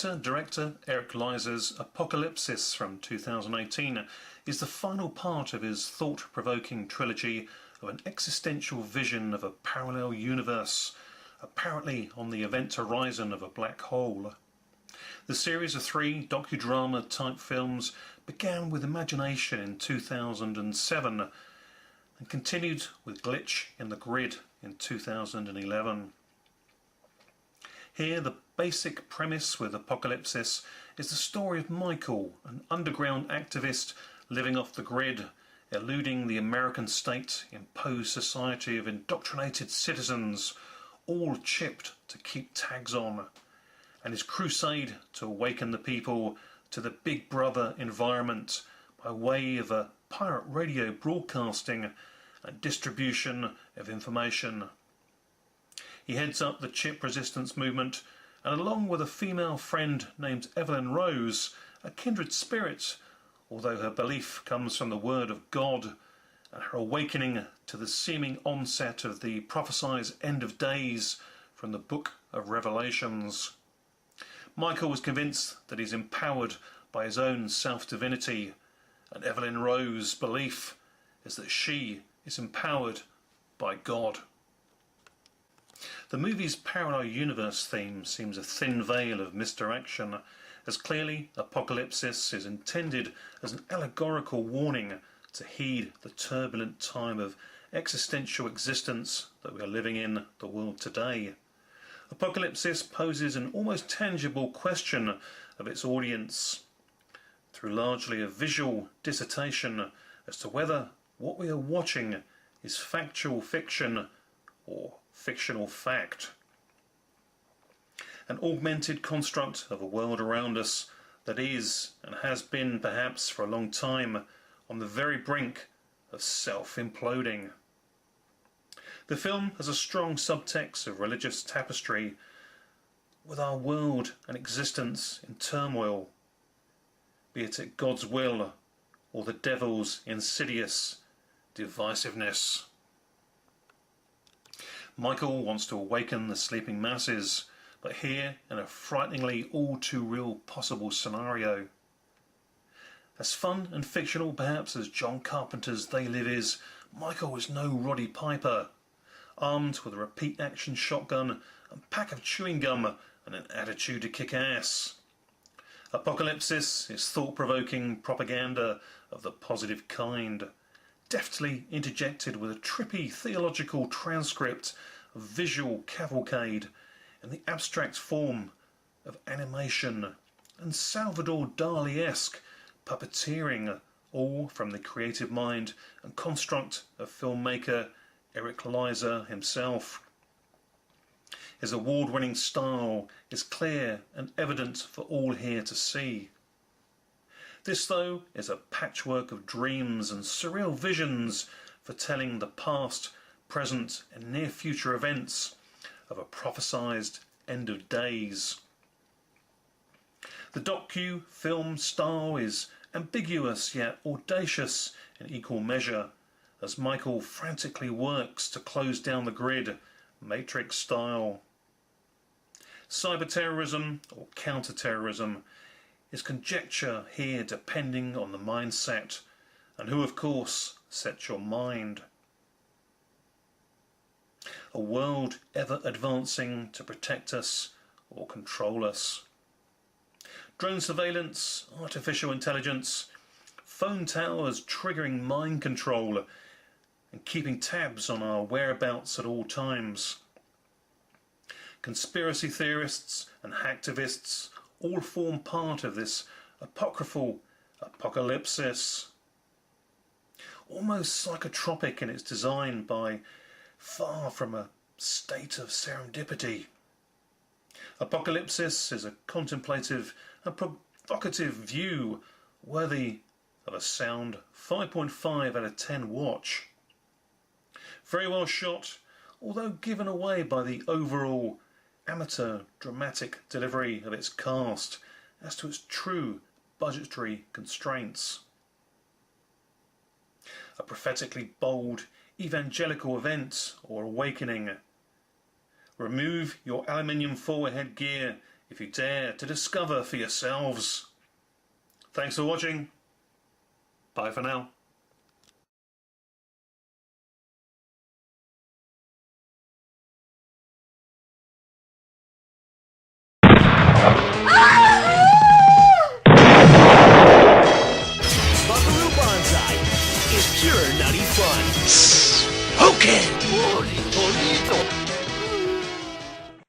Writer-director Eric Leiser's Apocalypsis from 2018 is the final part of his thought-provoking trilogy of an existential vision of a parallel universe, apparently on the event horizon of a black hole. The series of 3 docudrama-type films began with Imagination in 2007 and continued with Glitch in the Grid in 2011. Here, the basic premise with Apocalypsis is the story of Michael, an underground activist living off the grid, eluding the American state-imposed society of indoctrinated citizens, all chipped to keep tags on, and his crusade to awaken the people to the Big Brother environment by way of a pirate radio broadcasting and distribution of information. He heads up the chip resistance movement, and along with a female friend named Evelyn Rose, a kindred spirit, although her belief comes from the word of God, and her awakening to the seeming onset of the prophesied end of days from the Book of Revelations. Michael was convinced that he's empowered by his own self-divinity, and Evelyn Rose's belief is that she is empowered by God. The movie's parallel universe theme seems a thin veil of misdirection, as clearly Apocalypsis is intended as an allegorical warning to heed the turbulent time of existential existence that we are living in the world today. Apocalypsis poses an almost tangible question of its audience through largely a visual dissertation as to whether what we are watching is factual fiction or fictional fact. An augmented construct of a world around us that is, and has been perhaps for a long time, on the very brink of self-imploding. The film has a strong subtext of religious tapestry, with our world and existence in turmoil, be it at God's will or the devil's insidious divisiveness. Michael wants to awaken the sleeping masses, but here in a frighteningly all-too-real possible scenario. As fun and fictional perhaps as John Carpenter's They Live is, Michael is no Roddy Piper. Armed with a repeat-action shotgun, a pack of chewing gum and an attitude to kick ass. Apocalypsis is thought-provoking propaganda of the positive kind, deftly interjected with a trippy theological transcript of visual cavalcade in the abstract form of animation and Salvador Dali-esque puppeteering, all from the creative mind and construct of filmmaker Eric Leiser himself. His award-winning style is clear and evident for all here to see. This, though, is a patchwork of dreams and surreal visions foretelling the past, present and near-future events of a prophesied end of days. The docu-film style is ambiguous yet audacious in equal measure, as Michael frantically works to close down the grid, Matrix style. Cyber-terrorism or counter-terrorism is conjecture here depending on the mindset, and who of course sets your mind. A world ever advancing to protect us or control us. Drone surveillance, artificial intelligence, phone towers triggering mind control and keeping tabs on our whereabouts at all times. Conspiracy theorists and hacktivists all form part of this apocryphal apocalypsis. Almost psychotropic in its design, by far from a state of serendipity. Apocalypsis is a contemplative and provocative view worthy of a sound 5.5 out of 10 watch. Very well shot, although given away by the overall amateur dramatic delivery of its cast as to its true budgetary constraints. A prophetically bold evangelical event or awakening. Remove your aluminium foil headgear if you dare to discover for yourselves. Thanks for watching. Bye for now.